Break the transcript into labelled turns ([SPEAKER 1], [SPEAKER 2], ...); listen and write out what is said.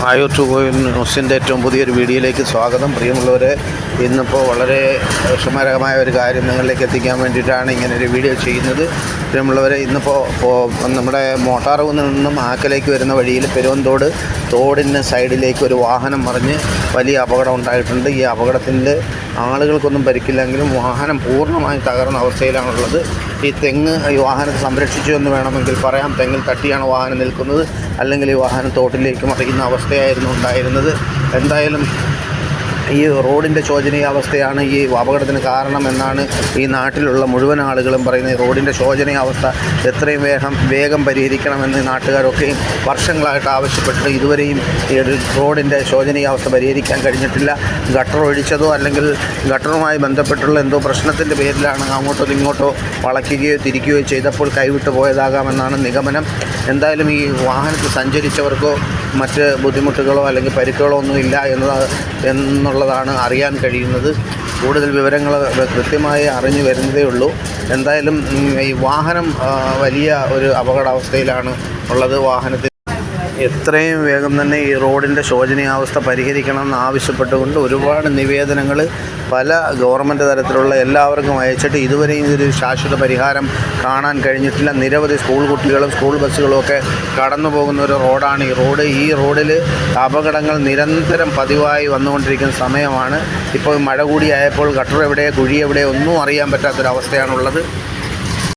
[SPEAKER 1] Ayur to ന്യൂസിൻ്റെ ഏറ്റവും പുതിയൊരു വീഡിയോയിലേക്ക് സ്വാഗതം. പ്രിയമുള്ളവരെ, ഇന്നിപ്പോൾ വളരെ വിഷമകരമായ ഒരു കാര്യം നിങ്ങളിലേക്ക് എത്തിക്കാൻ വേണ്ടിയിട്ടാണ് ഇങ്ങനൊരു വീഡിയോ ചെയ്യുന്നത്. പ്രിയമുള്ളവരെ, ഇന്നിപ്പോൾ നമ്മുടെ മോട്ടാറുകുന്നിൽ നിന്നും ആക്കലേക്ക് വരുന്ന വഴിയിൽ പെരുവന്തോട് തോടിന് സൈഡിലേക്ക് ഒരു വാഹനം മറിഞ്ഞ് വലിയ അപകടം ഉണ്ടായിട്ടുണ്ട്. ഈ അപകടത്തിൽ ആളുകൾക്കൊന്നും പരിക്കില്ലെങ്കിലും വാഹനം പൂർണ്ണമായും തകർന്ന അവസ്ഥയിലാണുള്ളത്. ഈ തെങ്ങ് ഈ വാഹനത്തെ സംരക്ഷിച്ചു എന്ന് വേണമെങ്കിൽ പറയാം. തെങ്ങിൽ തട്ടിയാണ് വാഹനം നിൽക്കുന്നത്, അല്ലെങ്കിൽ ഈ വാഹനം തോട്ടിലേക്ക് മറിയുന്ന അവസ്ഥയായിരുന്നു ഉണ്ടായിരുന്നത്. എന്തായാലും ഈ റോഡിൻ്റെ ശോചനീയാവസ്ഥയാണ് ഈ അപകടത്തിന് കാരണമെന്നാണ് ഈ നാട്ടിലുള്ള മുഴുവൻ ആളുകളും പറയുന്നത്. റോഡിൻ്റെ ശോചനീയാവസ്ഥ എത്രയും വേഗം പരിഹരിക്കണമെന്ന് നാട്ടുകാരൊക്കെയും വർഷങ്ങളായിട്ട് ആവശ്യപ്പെട്ടിട്ട് ഇതുവരെയും ഈ റോഡിൻ്റെ ശോചനീയാവസ്ഥ പരിഹരിക്കാൻ കഴിഞ്ഞിട്ടില്ല. ഗട്ടർ ഒഴിച്ചതോ അല്ലെങ്കിൽ ഗട്ടറുമായി ബന്ധപ്പെട്ടുള്ള എന്തോ പ്രശ്നത്തിൻ്റെ പേരിലാണ് അങ്ങോട്ടോ ഇങ്ങോട്ടോ വളയ്ക്കുകയോ തിരിക്കുകയോ ചെയ്തപ്പോൾ കൈവിട്ട് പോയതാകാമെന്നാണ് നിഗമനം. എന്തായാലും ഈ വാഹനത്തിൽ സഞ്ചരിച്ചവർക്കോ മറ്റ് ബുദ്ധിമുട്ടുകളോ അല്ലെങ്കിൽ പരിക്കുകളോ ഒന്നുമില്ല എന്നുള്ളതാണ് അറിയാൻ കഴിയുന്നത്. കൂടുതൽ വിവരങ്ങൾ കൃത്യമായി അറിഞ്ഞു വരുന്നതേ ഉള്ളൂ. എന്തായാലും ഈ വാഹനം വലിയ ഒരു അപകടാവസ്ഥയിലാണ് ഉള്ളത്. വാഹനത്തിൽ എത്രയും വേഗം തന്നെ ഈ റോഡിൻ്റെ ശോചനീയാവസ്ഥ പരിഹരിക്കണമെന്ന് ആവശ്യപ്പെട്ടുകൊണ്ട് ഒരുപാട് നിവേദനങ്ങൾ പല ഗവൺമെൻറ് തലത്തിലുള്ള എല്ലാവർക്കും അയച്ചിട്ട് ഇതുവരെയും ഇതൊരു ശാശ്വത പരിഹാരം കാണാൻ കഴിഞ്ഞിട്ടില്ല. നിരവധി സ്കൂൾ കുട്ടികളും സ്കൂൾ ബസ്സുകളും ഒക്കെ കടന്നു പോകുന്ന ഒരു റോഡാണ് ഈ റോഡ്. ഈ റോഡിൽ അപകടങ്ങൾ നിരന്തരം പതിവായി വന്നുകൊണ്ടിരിക്കുന്ന സമയമാണ്. ഇപ്പോൾ മഴ കൂടിയായപ്പോൾ ഗട്ടർ എവിടെ കുഴി എവിടെ ഒന്നും അറിയാൻ പറ്റാത്തൊരവസ്ഥയാണുള്ളത്.